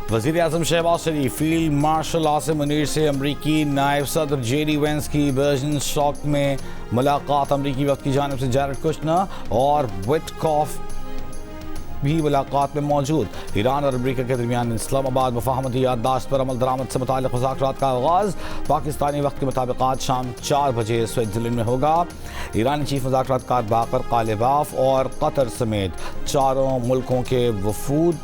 वज़ीर आज़म शहबाज शरीफ field marshal Asim Munir से अमरीकी नायब सदर जेडी वेंस की बर्जनस्टॉक में मुलाकात। अमरीकी वक्त की जानिब से जैरेड कुशनर और विटकॉफ भी मुलाकात में मौजूद। ईरान और अमरीका के दरमियान इस्लामाबाद मुफाहमती याददाश्त पर अमल दरामद से मुताल्लिक़ मुज़ाकरात का आगाज़ पाकिस्तानी वक्त के मुताबिक आज शाम 4 बजे स्विट्ज़रलैंड में होगा। ईरानी चीफ मुज़ाकरातकार बाकर कालिबाफ और कतर समेत चारों मुल्कों के वफूद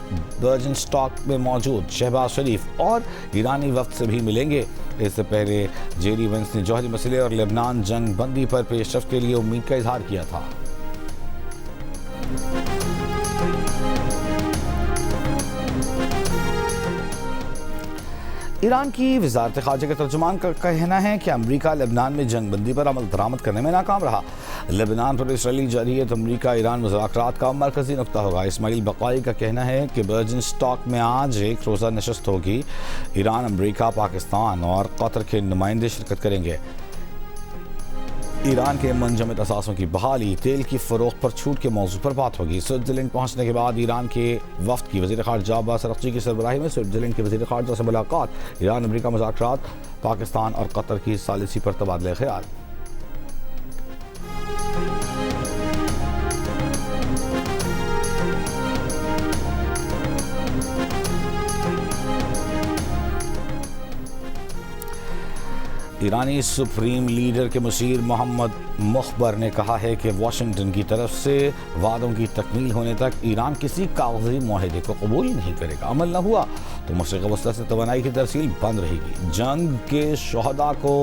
बर्जनस्टॉक में मौजूद। शहबाज शरीफ और ईरानी वक्त से भी मिलेंगे। इससे पहले जेडी वेंस ने जौहरी मसले और लेबनान जंग बंदी पर पेशरफ्त के लिए उम्मीद का इजहार किया था। ईरान की वजारत ख़ारजा के तर्जुमान का कहना है कि अमरीका लेबनान में जंग बंदी पर अमल दरामद करने में नाकाम रहा। लेबनान पर इसराइली जारहियत अमरीका ईरान मुज़ाकरात का मरकज़ी नुक्ता होगा। इस्माइल बक़ाई का कहना है कि बर्जनस्टॉक में आज एक रोज़ा नशस्त होगी। ईरान, अमरीका, पाकिस्तान और कतर के नुमाइंदे शिरकत करेंगे। ईरान के मुंजमद असासों की बहाली, तेल की फ़रोख्त पर छूट के मौजू पर बात होगी। स्विट्ज़रलैंड पहुंचने के बाद ईरान के वफ़द की वज़ीर ख़ारजा अब्बास अरग़ची की सरबराही में स्विट्ज़रलैंड के वज़ीर ख़ारजा से मुलाकात। ईरान अमरीका मुज़ाकरात, पाकिस्तान और कतर की सालिसी पर तबादला ख़याल। ईरानी सुप्रीम लीडर के मुशीर मोहम्मद मुखबर ने कहा है कि वाशिंगटन की तरफ से वादों की तकमील होने तक ईरान किसी कागजी मुआहदे को कबूल नहीं करेगा। अमल न हुआ तो मशरिक़ वस्ता से तवानाई की तरसील बंद रहेगी। जंग के शुहदा को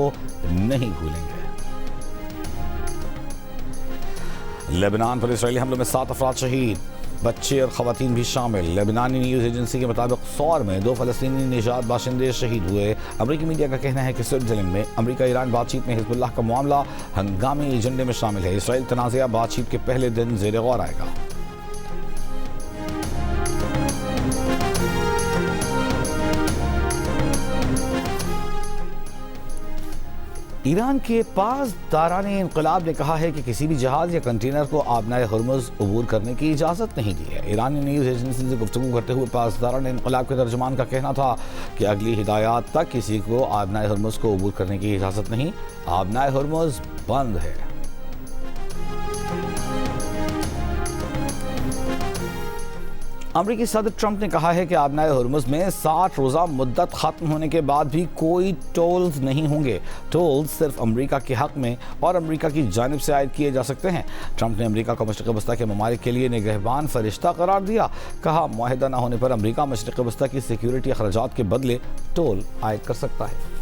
नहीं भूलेंगे। लेबनान पर इसराइली हमलों में 7 अफराद शहीद, बच्चे और ख़वातीन भी शामिल। लेबनानी न्यूज़ एजेंसी के मुताबिक सौर में 2 फ़लस्तीनी निजात बाशिंदे शहीद हुए। अमरीकी मीडिया का कहना है कि स्विट्ज़रलैंड में अमरीका ईरान बातचीत में हिज़्बुल्लाह का मामला हंगामी एजेंडे में शामिल है। इसराइल तनाज़ा बातचीत के पहले दिन ज़ेर गौर आएगा। ईरान के पासदाराने इनकलाब ने कहा है कि किसी भी जहाज या कंटेनर को आबनाए हुर्मुज़ अबूर करने की इजाज़त नहीं दी है। ईरानी न्यूज़ एजेंसी से गुफ्तगू करते हुए पासदाराने इनकलाब के तर्जुमान का कहना था कि अगली हिदायत तक किसी को आबनाए हुर्मुज़ को अबूर करने की इजाज़त नहीं। आबनाए हुर्मुज़ बंद है। अमरीकी सदर ट्रंप ने कहा है कि आबनाए हुर्मुज़ में 60 रोज़ा मुद्दत ख़त्म होने के बाद भी कोई टोल्स नहीं होंगे। टोल्स सिर्फ अमरीका के हक़ में और अमरीका की जानिब से आयद किए जा सकते हैं। ट्रंप ने अमरीका को मशरिक़ वस्ता के ममालिक के लिए निगहबान फरिश्ता करार दिया। कहा, मुआहिदा न होने पर अमरीका मशरिक़ वस्ता की सिक्योरिटी अखराजात के बदले टोल आयद कर सकता है।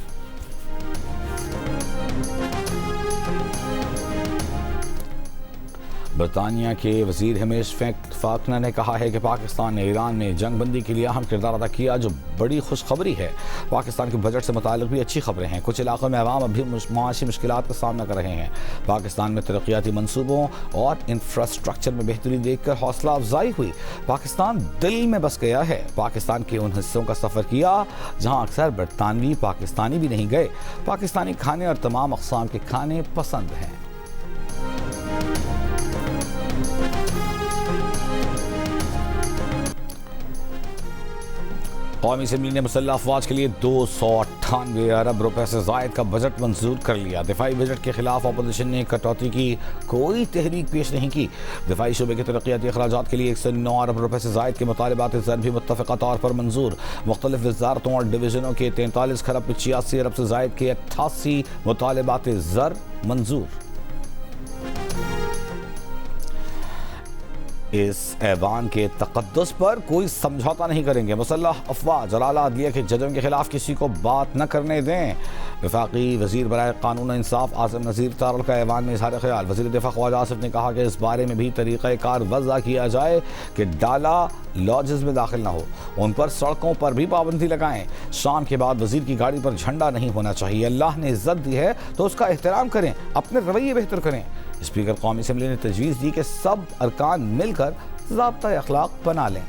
बरतानिया के वज़ीर हमेश फाकनर ने कहा है कि पाकिस्तान ने ईरान में जंग बंदी के लिए अहम किरदार अदा किया, जो बड़ी खुशखबरी है। पाकिस्तान के बजट से मुताल्लिक़ भी अच्छी खबरें हैं। कुछ इलाक़ों में अवाम अभी माशी मुश्किलात का सामना कर रहे हैं। पाकिस्तान में तरक्याती मनसूबों और इंफ्रास्ट्रक्चर में बेहतरी देखकर हौसला अफजाई हुई। पाकिस्तान दिल में बस गया है। पाकिस्तान के उन हिस्सों का सफ़र किया जहाँ अक्सर बरतानवी पाकिस्तानी भी नहीं गए। पाकिस्तानी खाने और तमाम अक़साम के खाने पसंद हैं। कौमी असम्बली ने मुसल्लह अफवाज के लिए 298 अरब रुपए से ज़ायद का बजट मंजूर कर लिया। दिफाई बजट के खिलाफ अपोजिशन ने कटौती की कोई तहरीक पेश नहीं की। दिफाई शोबे के तरक्याती अखराजात के लिए 109 अरब रुपए से ज़ायद के मुतालबात ज़र भी मुत्तफ़क़ा तौर पर मंजूर। मुख्तलिफ वज़ारतों और डिवीज़नों के 43 खरब 85 अरब से ज़ायद के 88 मुतालबात ज़र मंजूर। इस ऐवान के तक़द्दुस पर कोई समझौता नहीं करेंगे। मुसल्लह अफवाज और आला अदलिया के जजों के खिलाफ किसी को बात न करने दें। वफाकी वज़ीर बराए कानून इंसाफ आसिम नज़ीर तारल का ऐवान में इज़हार ख़याल। वज़ीर दिफ़ा ख्वाजा आसिफ ने कहा कि इस बारे में भी तरीक़ाकार वज़ा किया जाए कि डाला लॉजेस में दाखिल न हो, उन पर सड़कों पर भी पाबंदी लगाएं। शाम के बाद वज़ीर की गाड़ी पर झंडा नहीं होना चाहिए। अल्लाह ने इज़्ज़त दी है तो उसका एहतराम करें, अपने रवैये बेहतर करें। स्पीकर कौमी असम्बली ने तजवीज़ दी कि सब अरकान मिलकर ज़ाब्ता अखलाक बना लें।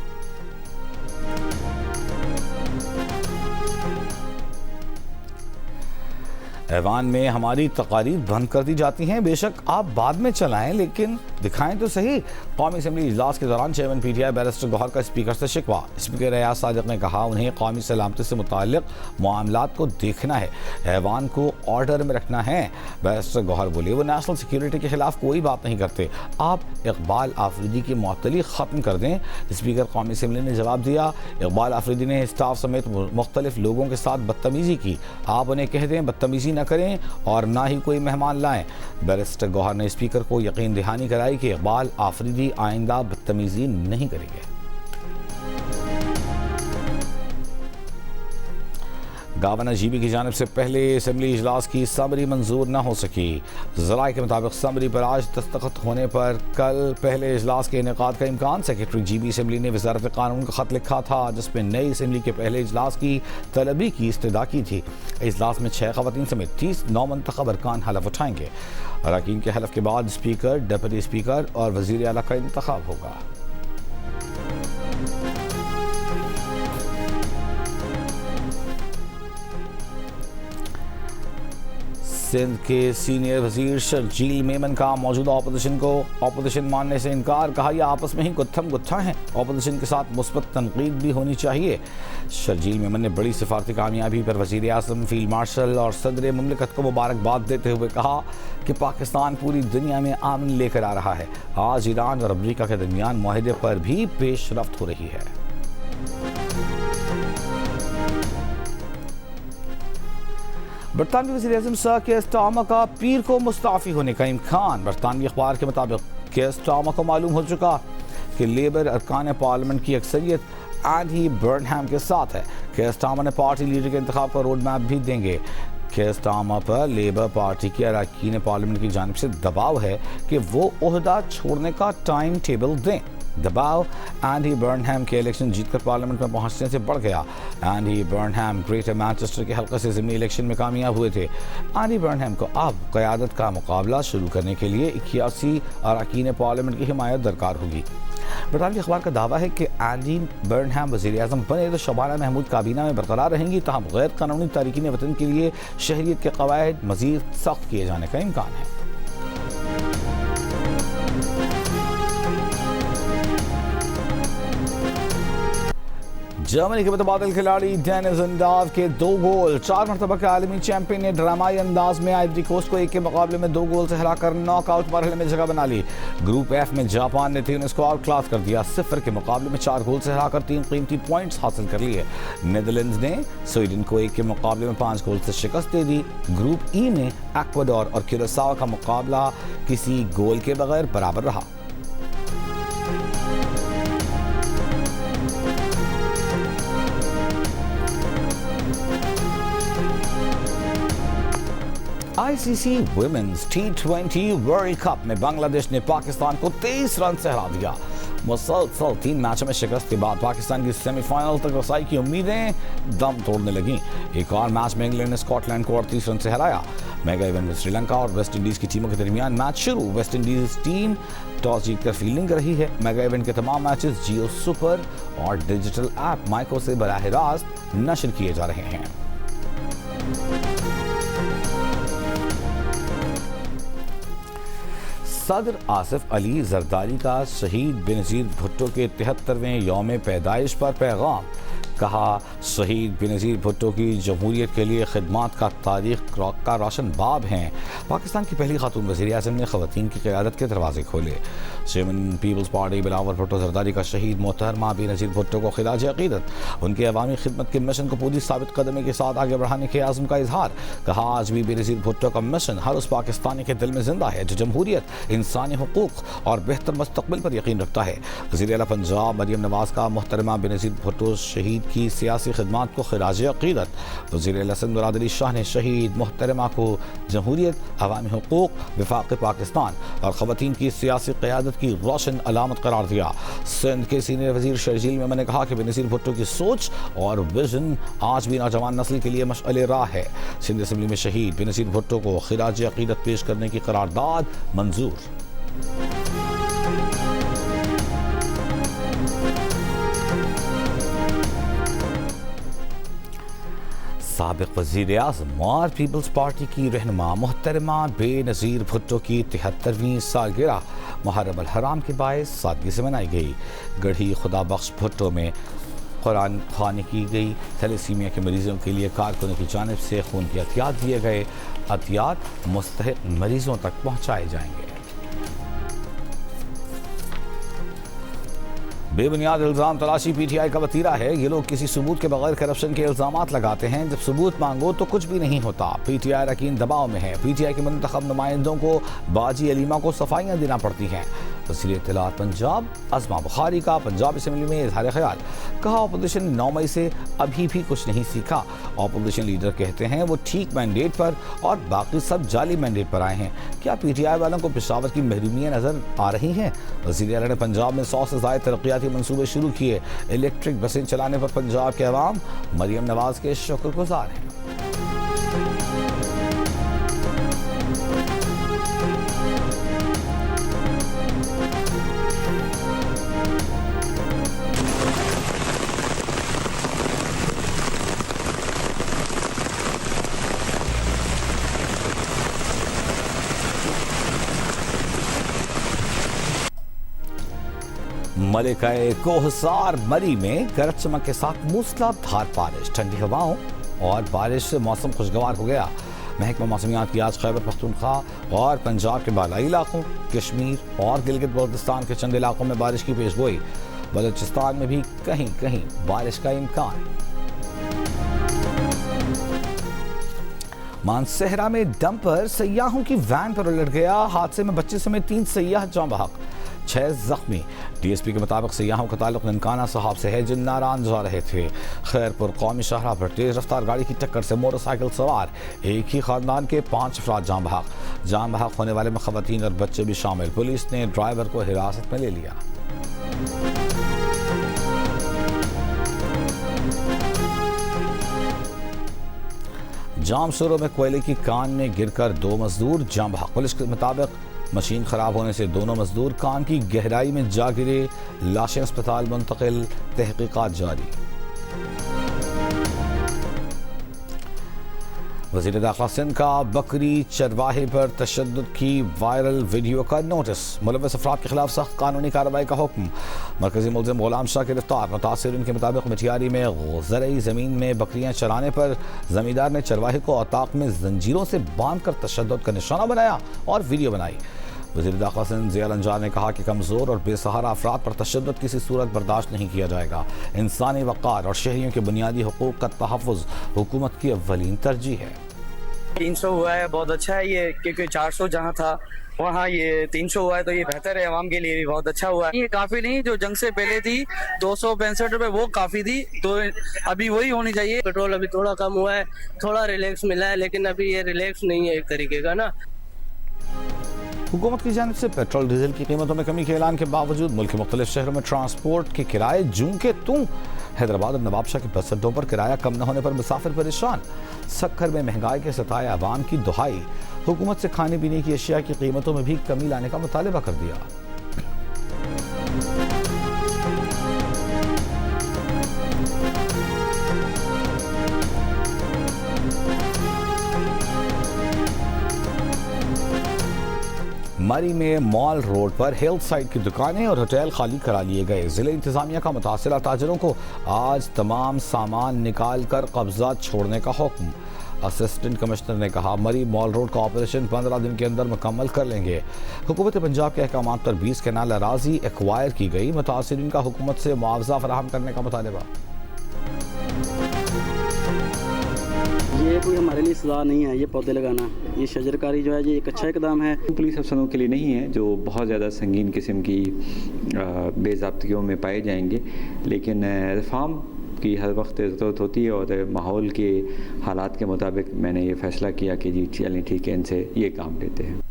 ऐवान में हमारी तकारीर बंद कर दी जाती हैं। बेशक आप बाद में चलाएं, लेकिन दिखाएं तो सही। कौमी असम्बली इजलास के दौरान चेयरमैन PTI बैरिस्टर गौहर का स्पीकर से शिकवा। स्पीकर रियाज सादिक ने कहा उन्हें कौमी सलामती से मुताल्लिक मामलात को देखना है, ऐवान को ऑर्डर में रखना है। बैरिस्टर गौहर बोले वो नेशनल सिक्योरिटी के खिलाफ कोई बात नहीं करते, आप इकबाल आफरीदी की मुअत्तली ख़त्म कर दें। स्पीकर कौमी असम्बली ने जवाब दिया, इकबाल आफरीदी ने स्टाफ समेत मुख्तलिफ लोगों के साथ बदतमीज़ी की, आप उन्हें कह दें बदतमीज़ी न करें और ना ही कोई मेहमान लाएं। बैरिस्टर गौहर ने स्पीकर को यकीन दहानी कराई कि इकबाल आफरीदी आइंदा बदतमीज़ी नहीं करेंगे। गवर्नर GB की जानिब से पहले असम्बली इजलास की समरी मंजूर न हो सकी। ज़राए के मुताबिक समरी पर आज दस्तखत होने पर कल पहले इजलास के इनेकाद का इम्कान। सेक्रेटरी GB असम्बली ने वज़ारत कानून का ख़त लिखा था जिसमें नई असम्बली के पहले इजलास की तलबी की इस्तदा की थी। इजलास में 6 ख़वातीन समेत 30 नौमंतखब अरकान हलफ उठाएंगे। अरकान के हलफ के बाद स्पीकर, डिप्टी स्पीकर और वज़ीर आला का इंतखाब होगा। सिंध के सीनियर वजीर शर्जील मेमन का मौजूदा अपोजिशन मानने से इनकार। कहा यह आपस में ही गुत्थम गुत्था हैं, अपोजिशन के साथ मुस्बत तनकीद भी होनी चाहिए। शर्जील मेमन ने बड़ी सिफारती कामयाबी पर वजीर आज़म, फील्ड मार्शल और सदर मुमलिकत को मुबारकबाद देते हुए कहा कि पाकिस्तान पूरी दुनिया में आमन लेकर आ रहा है। आज ईरान और अमरीका के दरमियान मुआहदे पर भी पेशरफ्त हो रही है। बरतानवी वज़ीर-ए-आज़म सर केयर स्टारमर का पीर को मुस्ताफ़ी होने का इम्कान। बरतानवी अखबार के मुताबिक केयर स्टारमर को मालूम हो चुका कि लेबर अरकान पार्लियामेंट की अक्सरियत एंडी बर्नहैम के साथ है। केयर स्टारमर ने पार्टी लीडर के इंतखाब का रोड मैप भी देंगे। केयर स्टारमर पर लेबर पार्टी के अरकान पार्लियामेंट की जानिब से दबाव है कि वो ओहदा छोड़ने का टाइम टेबल दें। दबाव एंडी बर्नहैम के इलेक्शन जीतकर पार्लियामेंट में पहुंचने से बढ़ गया। एंडी बर्नहैम ग्रेटर मैनचेस्टर के हल्के से ज़मीनी इलेक्शन में कामयाब हुए थे। एंडी बर्नहैम को अब क़यादत का मुकाबला शुरू करने के लिए 81 अरकान पार्लियामेंट की हिमायत दरकार होगी। बरतानवी अखबार का दावा है कि एंडी बर्नहैम वज़ीर-ए-आज़म बने तो शबाना महमूद काबीना में बरकरार रहेंगी, तहम गैर कानूनी तारिकीन वतन के लिए शहरियत के क़वायद मज़ीद सख्त किए जाने का इम्कान है। जर्मनी के मुतबादिल खिलाड़ी डेनिस ज़िंदाव के 2 गोल। 4 मरतबा के आलमी चैंपियन ने ड्रामाई अंदाज में आइवरी कोस्ट को 1 के मुकाबले में 2 गोल से हराकर नॉकआउट मरहले में जगह बना ली। ग्रुप F में जापान ने ट्यूनिस को आउट क्लास कर दिया। 0 के मुकाबले में 4 गोल से हराकर 3 कीमती पॉइंट्स हासिल कर लिए। नीदरलैंड्स ने स्वीडन को 1 के मुकाबले में 5 गोल से शिकस्त दे दी। ग्रुप E में इक्वाडोर और क्यूरासाओ का मुकाबला किसी गोल के बगैर बराबर रहा। ICC women's T20 world cup में बांग्लादेश ने पाकिस्तान को 23 रन से हरा दिया। मुसलसल 3 मैचों में शिकस्त के बाद पाकिस्तान की सेमीफाइनल तक रसाई की उम्मीदें दम तोड़ने लगी। एक और मैच में इंग्लैंड ने स्कॉटलैंड को 38 रन से हराया। मेगा इवेंट में श्रीलंका और वेस्ट इंडीज की टीमों के दरमियान मैच शुरू। वेस्ट इंडीज टीम टॉस जीतकर फील्डिंग कर रही है। मेगा इवेंट के तमाम मैचेस जियो सुपर और डिजिटल ऐप माइको से बराह रास्त नशर किए जा रहे हैं। सदर आसिफ अली जरदारी का शहीद बेनज़ीर भुट्टो के 73वें यौम पैदाइश पर पैगाम। कहा शहीद बेनज़ीर भुट्टो की जमहूरियत के लिए खिदमात का तारीख का रोशन बाब हैं। पाकिस्तान की पहली खातून वज़ीर-ए-आज़म ने ख़वातीन की क़यादत के दरवाजे खोले। चेयरमैन पीपल्स पार्टी बिलावल भुट्टो जरदारी का शहीद मोहतरमा बेनज़ीर भुट्टो को खिराज अक़ीदत उनके अवामी खिदमत के मिशन को पूरी साबित कदमी के साथ आगे बढ़ाने के आज़म का इजहार। कहा आज भी बेनज़ीर भुट्टो का मिशन हर उस पाकिस्तानी के दिल में जिंदा है जो जमहूरियत, इंसानी हुकूक़ और बेहतर मुस्तक़बिल पर यकीन रखता है। वज़ीर आला पंजाब मरियम नवाज़ का मोहतरमा बेनज़ीर भुट्टो शहीद की सियासी खिदमात को खिराज अक़ीदत। वज़ीर आला सिंध मुराद अली शाह ने शहीद मोहतरमा को जमहूरियत, अवामी हुकूक़, वफ़ाक़ पाकिस्तान और ख़वातीन की सियासी क़यादत की रोशन अलामत करार दिया। सिंध के सीनियर वज़ीर शर्जील मेमन ने कहा कि बेनज़ीर भुट्टो की सोच और विजन आज भी नौजवान नस्ल के लिए मशअल राह है। सिंध असम्बली में शहीद बेनज़ीर भुट्टो को खिराज अक़ीदत पेश करने की करारदाद मंजूर। साबिक़ वज़ीर आज़म और पीपल्स पार्टी की रहनुमा मोहतरमा बेनज़ीर भुट्टो की 73वीं सालगिरह मुहर्रम अल हराम के बायस सादगी से मनाई गई। गढ़ी खुदा बख्श भुट्टो में कुरान ख़वानी की गई। थैलेसीमिया के मरीज़ों के लिए कारकुनों की जानिब से खून के अतियात दिए गए। अतियात मुस्तहिक़ मरीज़ों तक पहुँचाए जाएंगे। बेबुनियाद इल्ज़ाम तलाशी पीटीआई का वतीरा है। ये लोग किसी सबूत के बगैर करप्शन के इल्ज़ामात लगाते हैं। जब सबूत मांगो तो कुछ भी नहीं होता। पीटीआई अरकान दबाव में है। पीटीआई के मुंतखब नुमाइंदों को बाजी अलीमा को सफाइयाँ देना पड़ती हैं। वज़ीर इत्तलात पंजाब अज़मा बुखारी का पंजाब असम्बली में इज़हार ख्याल। कहा अपोजिशन ने 9 मई से अभी भी कुछ नहीं सीखा। अपोजिशन लीडर कहते हैं वो ठीक मैंडेट पर और बाकी सब जाली मैंडेट पर आए हैं। क्या पीटीआई वालों को पेशावर की महरूमियाँ नज़र आ रही हैं? वज़ीर आला ने पंजाब में 100 से ज़ायद तरक्याती मंसूबे शुरू किए। इलेक्ट्रिक बसें चलाने पर पंजाब के अवाम मरियम नवाज के शुक्रगुजार हैं। मलिकाए कोहसार मरी में गरज चमक के साथ मूसलाधार बारिश। ठंडी हवाओं और बारिश से मौसम खुशगवार हो गया। महकमा मौसमियात की आज खैबर पख्तूनख्वा और पंजाब के बालाई इलाकों, कश्मीर और गिलगित बल्तिस्तान के चंद इलाकों में बारिश की पेशगोई। बलूचिस्तान में भी कहीं कहीं बारिश का इम्कान। मानसहरा में डंपर सयाहों की वैन पर उलट गया। हादसे में बच्चे समेत 3 सयाह जाँ बहक, 6 जख्मी। डीएसपी के मुताबिक सयाहों का ताल्लुक ननकाना साहब से है, जिन नारायण जा रहे थे। खैरपुर कौमी शाहरा पर तेज रफ्तार गाड़ी की टक्कर से मोटरसाइकिल सवार एक ही खानदान के 5 अफराद जाँ बहक होने वाले में खवातीन और बच्चे भी शामिल। पुलिस ने ड्राइवर को हिरासत में ले लिया। जामशोरों में कोयले की कान में गिरकर 2 मजदूर जाँ बहक। पुलिस के मुताबिक मशीन खराब होने से दोनों मजदूर कान की गहराई में जा गिरे। लाशें अस्पताल मुंतकिल, तहकीकात जारी। वज़ीर दाखिला सिंध का बकरी चरवाहे पर तशद्दुद की वायरल वीडियो का नोटिस। मुलव्वस अफराद के खिलाफ सख्त कानूनी कार्रवाई का हुक्म। मरकजी मुलजिम गुलाम शाह गिरफ्तार। मुतासिरीन के मुताबिक मिठियारी में ज़रई ज़मीन में बकरियां चराने पर जमींदार ने चरवाहे को औताक में जंजीरों से बांध कर तशद्दुद का निशाना बनाया और वीडियो बनाई। वज़ीर दाखिला सिंध ज़िया अंजार ने कहा कि कमज़ोर और बेसहारा अफराद पर तशद्दुद किसी सूरत बर्दाश्त नहीं किया जाएगा। इंसानी वक़ार और शहरियों के बुनियादी हुकूक का तहफ़्फ़ुज़ हुकूमत की अव्वलीन तरजीह है। 300 हुआ है, बहुत अच्छा है ये, क्योंकि 400 जहाँ था वहाँ ये 300 हुआ है, तो ये बेहतर है, आवाम के लिए भी बहुत अच्छा हुआ है। ये काफ़ी नहीं, जो जंग से पहले थी 265 रुपये वो काफ़ी थी, तो अभी वही होनी चाहिए। पेट्रोल अभी थोड़ा कम हुआ है, थोड़ा रिलैक्स मिला है, लेकिन अभी ये रिलैक्स नहीं है एक तरीके का ना। हुकूमत की जानिब से पेट्रोल डीजल की कीमतों में कमी के ऐलान के बावजूद मुल्क के मुख्तलिफ शहरों में ट्रांसपोर्ट के किराए जूं के तूं। हैदराबाद और नवाबशाह के बस अड्डों पर किराया कम न होने पर मुसाफिर परेशान। सक्खर में महंगाई के सताए अवाम की दुहाई। हुकूमत से खाने पीने की अशिया की कीमतों में भी कमी लाने का मुतालबा कर दिया। मरी में मॉल रोड पर हेल्थ साइट की दुकानें और होटल खाली करा लिए गए। जिले इंतजामिया का मुतासिरा ताजरों को आज तमाम सामान निकाल कर कब्जा छोड़ने का हुक्म। असिस्टेंट कमिश्नर ने कहा मरी मॉल रोड का ऑपरेशन 15 दिन के अंदर मुकम्मल कर लेंगे। हुकूमत पंजाब के अहकामात पर 20 कैनाल अराजी एक्वायर की गई। मुतासिरीन का हुकूमत से मुआवजा फराहम करने का मुतालबा। ये कोई हमारे लिए सज़ा नहीं है, ये पौधे लगाना, ये शजरकारी जो है ये एक अच्छा इकदाम है। पुलिस अफसरों के लिए नहीं है जो बहुत ज़्यादा संगीन किस्म की बेज़ाब्तियों में पाए जाएंगे, लेकिन रिफॉर्म की हर वक्त ज़रूरत होती है और माहौल के हालात के मुताबिक मैंने ये फ़ैसला किया कि जी चलें ठीक है, इनसे ये काम लेते हैं।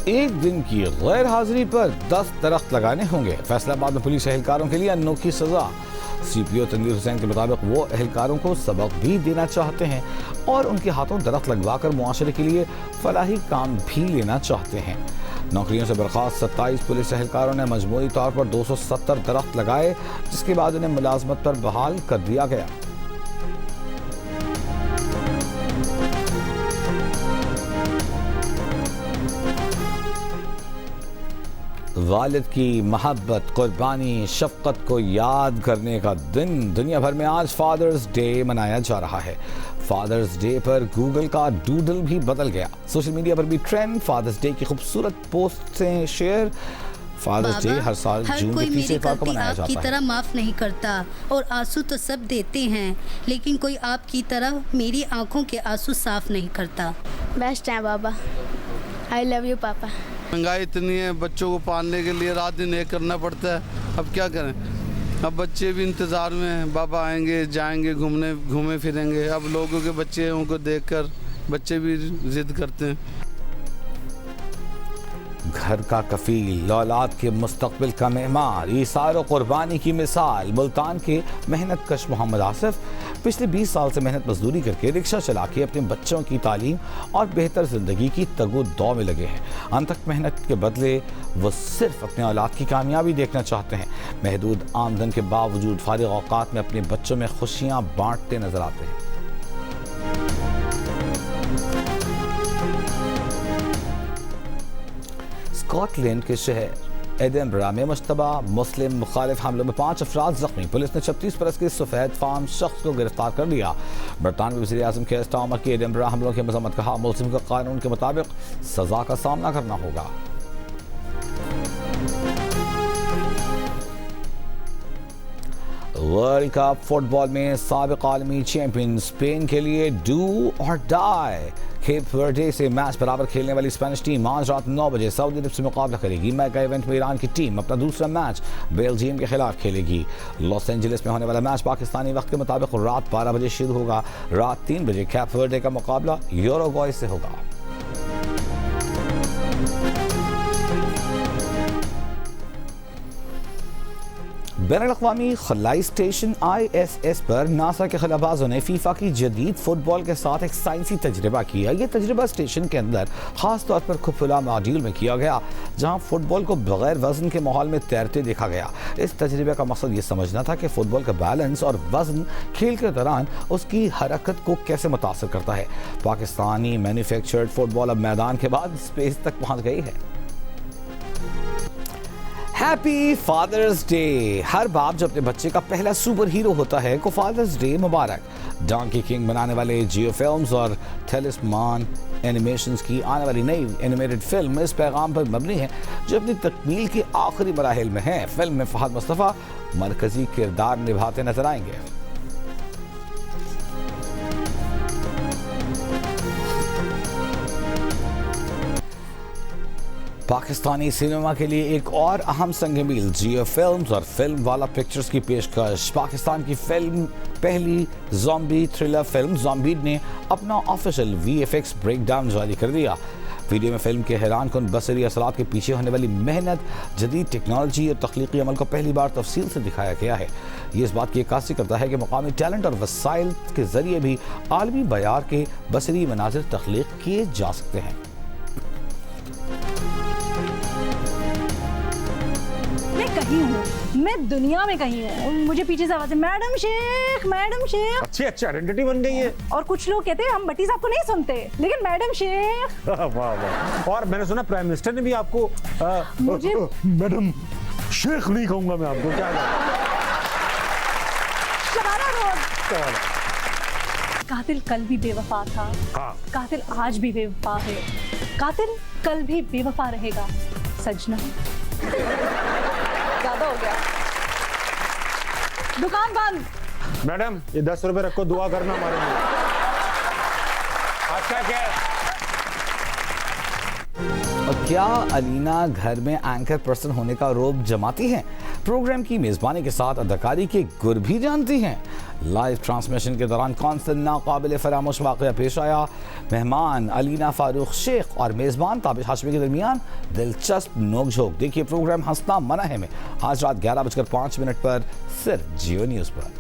एक दिन की गैर हाजिरी पर 10 दरख्त लगाने होंगे। फैसलाबाद में पुलिस एहलकारों के लिए अनोखी सज़ा। सीपीओ तनवीर हुसैन के मुताबिक वो एहलकारों को सबक भी देना चाहते हैं और उनके हाथों दरख्त लगवाकर मुआशरे के लिए फलाही काम भी लेना चाहते हैं। नौकरियों से बर्खास्त 27 पुलिस एहलकारों ने मजमूई तौर पर 270 दरख्त लगाए, जिसके बाद उन्हें मुलाजमत पर बहाल कर दिया गया। वालिद की मोहब्बत, कुर्बानी, शफकत को याद करने का दिन दुनिया भर में आज फादर्स डे मनाया जा रहा है। फादर्स डे पर गूगल का डूडल भी बदल गया। सोशल मीडिया पर भी ट्रेंड, फादर्स डे की खूबसूरत पोस्ट से शेयर। फादर्स डे हर साल जून के तीसरे इतवार को मनाया जाता है। आपकी तरह माफ नहीं करता और आंसू तो सब देते हैं, लेकिन कोई आपकी तरह मेरी आंखों के आंसू साफ नहीं करता। बेस्ट है बाबा, आई लव यू पापा। महंगाई इतनी है, बच्चों को पालने के लिए रात दिन एक करना पड़ता है। अब क्या करें, अब बच्चे भी इंतज़ार में हैं, बाबा आएंगे जाएंगे घूमे फिरेंगे। अब लोगों के बच्चे हैं, उनको देखकर बच्चे भी जिद करते हैं। घर का कफील, औलाद के मुस्तकबिल का मेहमान, ईसार और कुर्बानी की मिसाल मुल्तान के मेहनत कश मोहम्मद आसिफ पिछले 20 साल से मेहनत मजदूरी करके रिक्शा चला के अपने बच्चों की तालीम और बेहतर ज़िंदगी की तगो दौ में लगे हैं। अनथक मेहनत के बदले वो सिर्फ अपने औलाद की कामयाबी देखना चाहते हैं। महदूद आमदन के बावजूद फारिग औकात में अपने बच्चों में खुशियाँ बांटते नजर आते हैं। स्कॉटलैंड के शहर एडिनबरा में मुश्तबा मुस्लिम मुखालिफ हमलों में 5 अफराद जख्मी। पुलिस ने 36 बरस के सफ़ेद फार्म शख्स को गिरफ्तार कर लिया। बरतानवी वज़ीर आज़म केयर स्टार्मर की एडिनबरा हमलों की मज़म्मत, कहा मुल्ज़िम को कानून के मुताबिक सज़ा का सामना करना होगा। वर्ल्ड कप फुटबॉल में साबिक आलमी चैंपियन स्पेन के लिए डू और डाई। केप वर्डे से मैच बराबर खेलने वाली स्पेनिश टीम आज रात 9 बजे सऊदी अरब से मुकाबला करेगी। मेगा इवेंट में ईरान की टीम अपना दूसरा मैच बेल्जियम के खिलाफ खेलेगी। लॉस एंजलिस में होने वाला मैच पाकिस्तानी वक्त के मुताबिक रात 12 बजे शुरू होगा। रात 3 बजे केप वर्डे का मुकाबला यूरुग्वे से होगा। बैनुल-अक़वामी खलाई स्टेशन ISS पर नासा के खलाबाजों ने फीफा की जदीद फुटबॉल के साथ एक साइंसी तजर्बा किया। ये तजर्बा स्टेशन के अंदर खास तौर पर खुफला मॉड्यूल में किया गया, जहां फुटबॉल को बगैर वजन के माहौल में तैरते देखा गया। इस तजर्बे का मकसद ये समझना था कि फुटबॉल का बैलेंस और वजन खेल के दौरान उसकी हरकत को कैसे मुतासर करता है। पाकिस्तानी मैन्युफैक्चर्ड फुटबॉल अब मैदान के बाद स्पेस तक पहुँच गई है। Happy father's day. हर बाप जो अपने बच्चे का पहला सुपर हीरो होता है को फादर्स डे मुबारक। डॉन्की किंग बनाने वाले जियो फिल्म्स और टेलिस्मान एनिमेशंस की आने वाली नई एनिमेटेड फिल्म इस पैगाम पर मबनी है, जो अपनी तकमील के आखिरी मराहिल में है। फिल्म में फहद मुस्तफ़ा मरकजी किरदार निभाते नजर आएंगे। पाकिस्तानी सिनेमा के लिए एक और अहम संग मील जियो फिल्म्स और फिल्म वाला पिक्चर्स की पेशकश। पाकिस्तान की फिल्म पहली ज़ॉम्बी थ्रिलर फिल्म ज़ॉम्बीड ने अपना ऑफिशियल VFX ब्रेकडाउन जारी कर दिया। वीडियो में फिल्म के हैरानकुन बसरी असरात के पीछे होने वाली मेहनत, जदीद टेक्नोलॉजी और तख्लीकी अमल को पहली बार तफसील से दिखाया गया है। ये इस बात की अक्कासी करता है कि मकामी टैलेंट और वसाइल के जरिए भी आलमी बयार के बसरी मनाजिर तख्लीक किए जा सकते हैं। कहीं हूँ मैं, दुनिया में कहीं हूँ। मुझे पीछे से आवाज़ है, मैडम शेख, मैडम शेख। अच्छी आइडेंटिटी बन गई है। और कुछ लोग कहते हैं हम बट्टी साहब को नहीं सुनते, लेकिन मैडम शेख। वाह वाह। और मैंने सुना प्राइम मिनिस्टर ने भी आपको मुझे मैडम शेख नहीं कहूंगा मैं आपको। क्या शबाना रोड। कातिल कल भी बेवफा था, हाँ। कातिल आज भी बेवफा है, कातिल कल भी बेवफा रहेगा। सजना ज्यादा हो गया। दुकान बंद। मैडम ये 10 रुपए रखो, दुआ करना हमारे लिए। अच्छा क्या और क्या अलीना घर में एंकर पर्सन होने का रोब जमाती हैं? प्रोग्राम की मेजबानी के साथ अदाकारी के गुर भी जानती हैं? लाइव ट्रांसमिशन के दौरान कौन सा नाकाबिल फरामोश वाक़या पेश आया? मेहमान अलीना फारूक शेख और मेज़बान ताबिश हाशमी के दरमियान दिलचस्प नोकझोंक। देखिए प्रोग्राम हंसना मना है में आज रात 11:05 पर सिर्फ जियो न्यूज़ पर।